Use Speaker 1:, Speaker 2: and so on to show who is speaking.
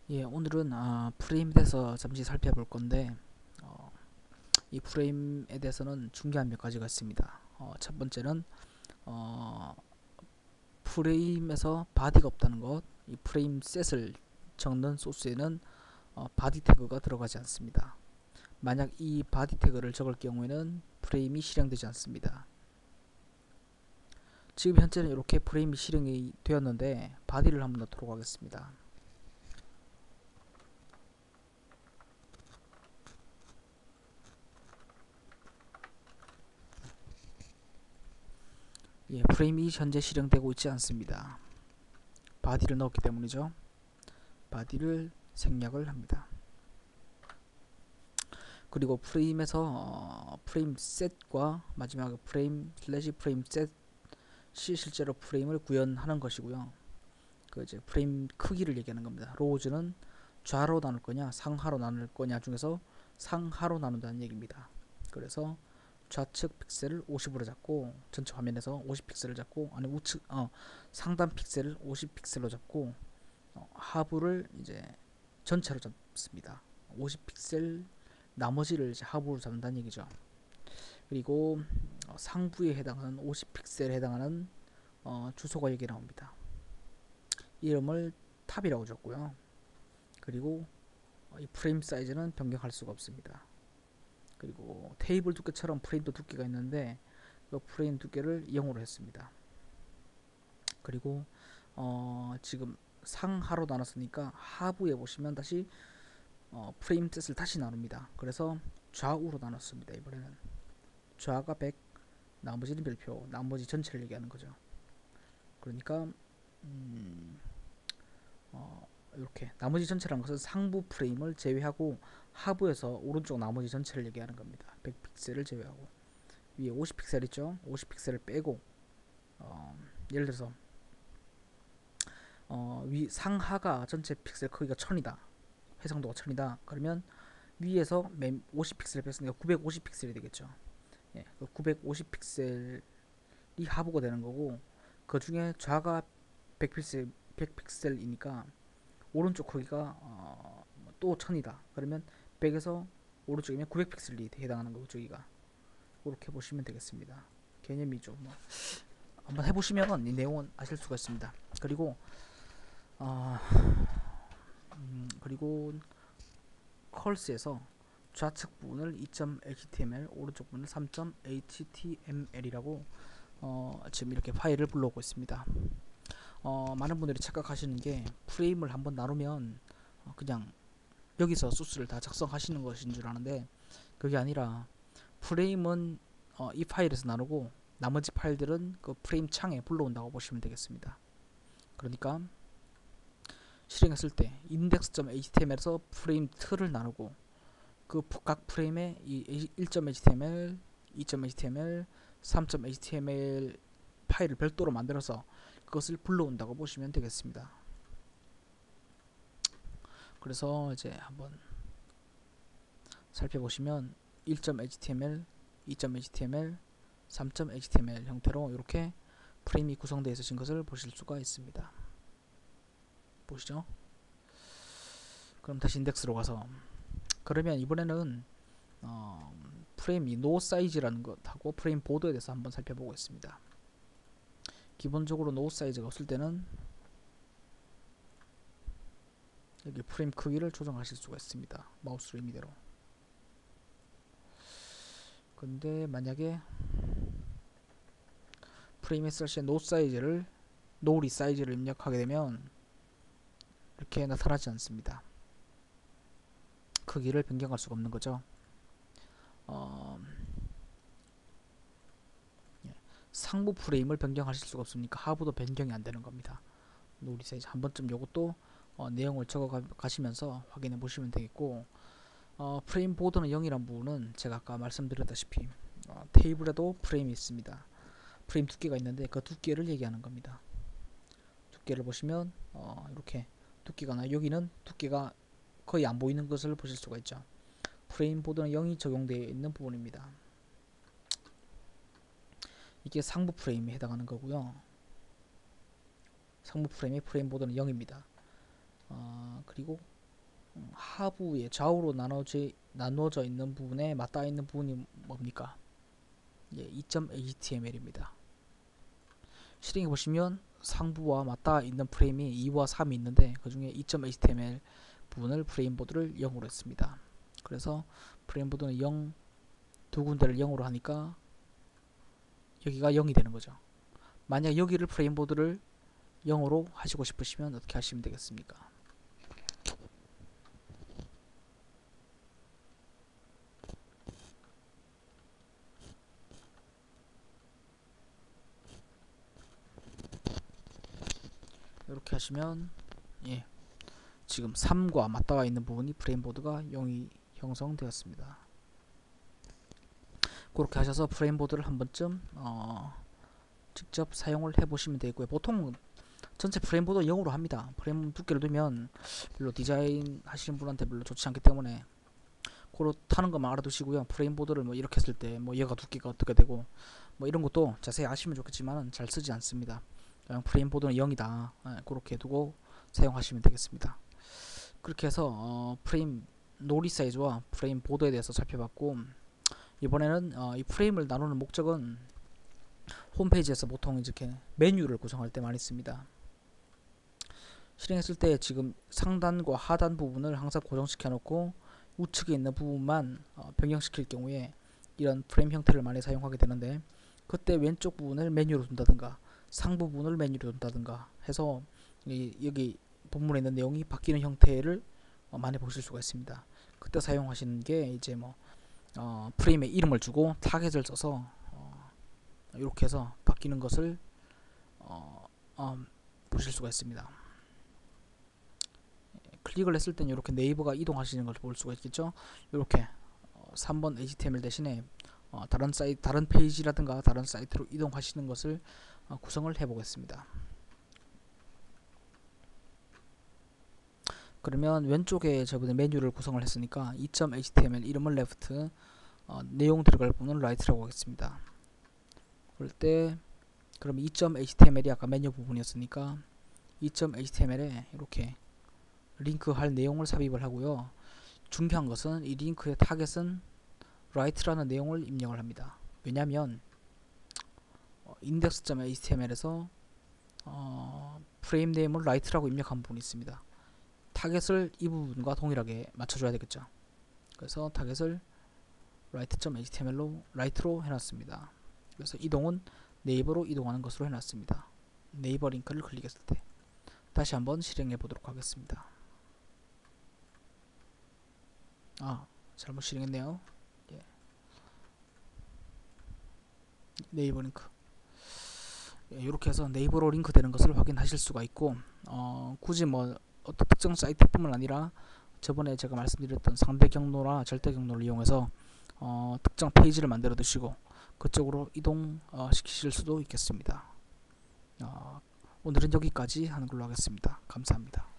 Speaker 1: 예, 오늘은 프레임에 대해서 잠시 살펴볼 건데 어, 이 프레임에 대해서는 중요한 몇 가지가 있습니다. 첫 번째는 어, 프레임에서 바디가 없다는 것, 이 프레임 셋을 적는 소스에는 바디 태그가 들어가지 않습니다. 만약 이 바디 태그를 적을 경우에는 프레임이 실행되지 않습니다. 지금 현재는 이렇게 프레임이 실행이 되었는데 바디를 한번 넣도록 하겠습니다. 예, 프레임이 현재 실행되고 있지 않습니다. 바디를 넣었기 때문이죠. 바디를 생략을 합니다. 그리고 프레임에서 프레임 셋과 마지막 프레임 슬래시 프레임 셋이 실제로 프레임을 구현하는 것이고요. 그 이제 프레임 크기를 얘기하는 겁니다. 로우즈는 좌로 나눌 거냐 상하로 나눌 거냐 중에서 상하로 나눈다는 얘기입니다. 그래서 좌측 픽셀을 50으로 잡고 전체 화면에서 50 픽셀을 잡고 아니 우측 상단 픽셀을 50 픽셀로 잡고 하부를 이제 전체로 잡습니다. 50 픽셀 나머지를 이제 하부로 잡는다는 얘기죠. 그리고 상부에 해당하는 50 픽셀에 해당하는 주소가 여기 나옵니다. 이름을 탑이라고 줬고요. 그리고 이 프레임 사이즈는 변경할 수가 없습니다. 그리고 테이블 두께처럼 프레임도 두께가 있는데 그 프레임 두께를 0으로 했습니다. 그리고 지금 상하로 나눴으니까 하부에 보시면 다시 프레임 셋을 다시 나눕니다. 그래서 좌우로 나눴습니다. 이번에는 좌가 100, 나머지는 별표, 나머지 전체를 얘기하는 거죠. 그러니까 이렇게 나머지 전체라는 것은 상부 프레임을 제외하고 하부에서 오른쪽 나머지 전체를 얘기하는 겁니다. 100픽셀을 제외하고 위에 50픽셀 있죠? 50픽셀을 빼고 예를 들어서 위 상하가 전체 픽셀 크기가 1000이다. 해상도가 1000이다. 그러면 위에서 50픽셀을 뺐으니까 950픽셀이 되겠죠. 예, 950픽셀이 하부가 되는 거고 그 중에 좌가 100픽셀이니까 오른쪽 크기가 또 1000이다. 그러면 100에서 오른쪽이면 900픽셀이 해당하는 거고 저기가 그렇게 보시면 되겠습니다. 개념이죠. 뭐 한번 해보시면 이 내용은 아실 수가 있습니다. 그리고 어, 그리고 컬스에서 좌측 부분을 2.html, 오른쪽 부분을 3.html이라고 지금 이렇게 파일을 불러오고 있습니다. 많은 분들이 착각하시는 게 프레임을 한번 나누면 그냥 여기서 소스를 다 작성하시는 것인 줄 아는데 그게 아니라 프레임은 이 파일에서 나누고 나머지 파일들은 그 프레임 창에 불러온다고 보시면 되겠습니다. 그러니까 실행했을 때 index.html에서 프레임 틀을 나누고 그 각 프레임에 이 1.html, 2.html, 3.html 파일을 별도로 만들어서 그것을 불러온다고 보시면 되겠습니다. 그래서 이제 한번 살펴보시면 1.html, 2.html, 3.html 형태로 이렇게 프레임이 구성되어 있으신 것을 보실 수가 있습니다. 보시죠. 그럼 다시 인덱스로 가서 그러면 이번에는 프레임 이 노 사이즈라는 것하고 프레임 보드에 대해서 한번 살펴보겠습니다. 기본적으로 노 사이즈가 없을 때는 여기 프레임 크기를 조정하실 수가 있습니다. 마우스로 임의대로. 근데 만약에 프레임에 슬래시 노 사이즈를 노 리사이즈를 입력하게 되면 이렇게 나타나지 않습니다. 크기를 변경할 수가 없는 거죠. 상부 프레임을 변경하실 수가 없으니까 하부도 변경이 안 되는 겁니다. 노 리사이즈 한 번쯤 요것도 내용을 적어 가시면서 확인해 보시면 되겠고 프레임 보드는 0이란 부분은 제가 아까 말씀드렸다시피 테이블에도 프레임이 있습니다. 프레임 두께가 있는데 그 두께를 얘기하는 겁니다. 두께를 보시면 이렇게 두께가 나 여기는 두께가 거의 안 보이는 것을 보실 수가 있죠. 프레임 보드는 0이 적용되어 있는 부분입니다. 이게 상부 프레임에 해당하는 거고요. 상부 프레임의 프레임 보드는 0입니다. 그리고 하부에 좌우로 나누어져 있는 부분에 맞닿아 있는 부분이 뭡니까? 예, 2.html입니다. 실행해 보시면 상부와 맞닿아 있는 프레임이 2와 3이 있는데 그 중에 2.html 부분을 프레임보드를 0으로 했습니다. 그래서 프레임보드는 0, 두 군데를 0으로 하니까 여기가 0이 되는 거죠. 만약 여기를 프레임보드를 0으로 하시고 싶으시면 어떻게 하시면 되겠습니까? 이렇게 하시면 예, 지금 3과 맞닿아 있는 부분이 프레임보드가 0이 형성되었습니다. 그렇게 하셔서 프레임보드를 한 번쯤 직접 사용을 해보시면 되고요. 보통 전체 프레임보드 0으로 합니다. 프레임 두께를 두면 별로 디자인 하시는 분한테 별로 좋지 않기 때문에 그렇다는 것만 알아두시고요. 프레임보드를 뭐 이렇게 했을 때 뭐 얘가 두께가 어떻게 되고 뭐 이런 것도 자세히 아시면 좋겠지만 잘 쓰지 않습니다. 그냥 프레임보드는 0이다. 그렇게 두고 사용하시면 되겠습니다. 그렇게 해서 프레임 놀이 사이즈와 프레임 보드에 대해서 살펴봤고, 이번에는 이 프레임을 나누는 목적은 홈페이지에서 보통 이렇게 메뉴를 구성할 때 많이 씁니다. 실행했을 때 지금 상단과 하단 부분을 항상 고정시켜 놓고 우측에 있는 부분만 변경시킬 경우에 이런 프레임 형태를 많이 사용하게 되는데, 그때 왼쪽 부분을 메뉴로 둔다든가 상부 부분을 메뉴로 둔다든가 해서 여기 본문에 있는 내용이 바뀌는 형태를 많이 보실 수가 있습니다. 그때 사용하시는 게 이제 뭐 프레임에 이름을 주고 타겟을 써서 이렇게 해서 바뀌는 것을 보실 수가 있습니다. 클릭을 했을 때는 이렇게 네이버가 이동하시는 걸 볼 수가 있겠죠. 이렇게 3번 HTML 대신에 다른 페이지라든가 다른 사이트로 이동하시는 것을 구성을 해 보겠습니다. 그러면 왼쪽에 저번에 메뉴를 구성을 했으니까 2.html 이름은 left, 내용 들어갈 부분은 right라고 하겠습니다. 그럴 때 그럼 2.html이 아까 메뉴 부분이었으니까 2.html에 이렇게 링크할 내용을 삽입을 하고요. 중요한 것은 이 링크의 타겟은 right라는 내용을 입력을 합니다. 왜냐하면 index.html에서 프레임 네임을 right라고 입력한 부분이 있습니다. 타겟을 이 부분과 동일하게 맞춰줘야 되겠죠. 그래서 타겟을 right로 해놨습니다. 그래서 이동은 네이버로 이동하는 것으로 해놨습니다. 네이버 링크를 클릭했을 때 다시 한번 실행해 보도록 하겠습니다. 잘못 실행했네요. 예. 네이버 링크 이렇게 해서 네이버로 링크 되는 것을 확인하실 수가 있고, 굳이 뭐 어떤 특정 사이트뿐만 아니라 저번에 제가 말씀드렸던 상대 경로나 절대 경로를 이용해서 특정 페이지를 만들어 두시고 그쪽으로 이동 시키실 수도 있겠습니다. 오늘은 여기까지 하는 걸로 하겠습니다. 감사합니다.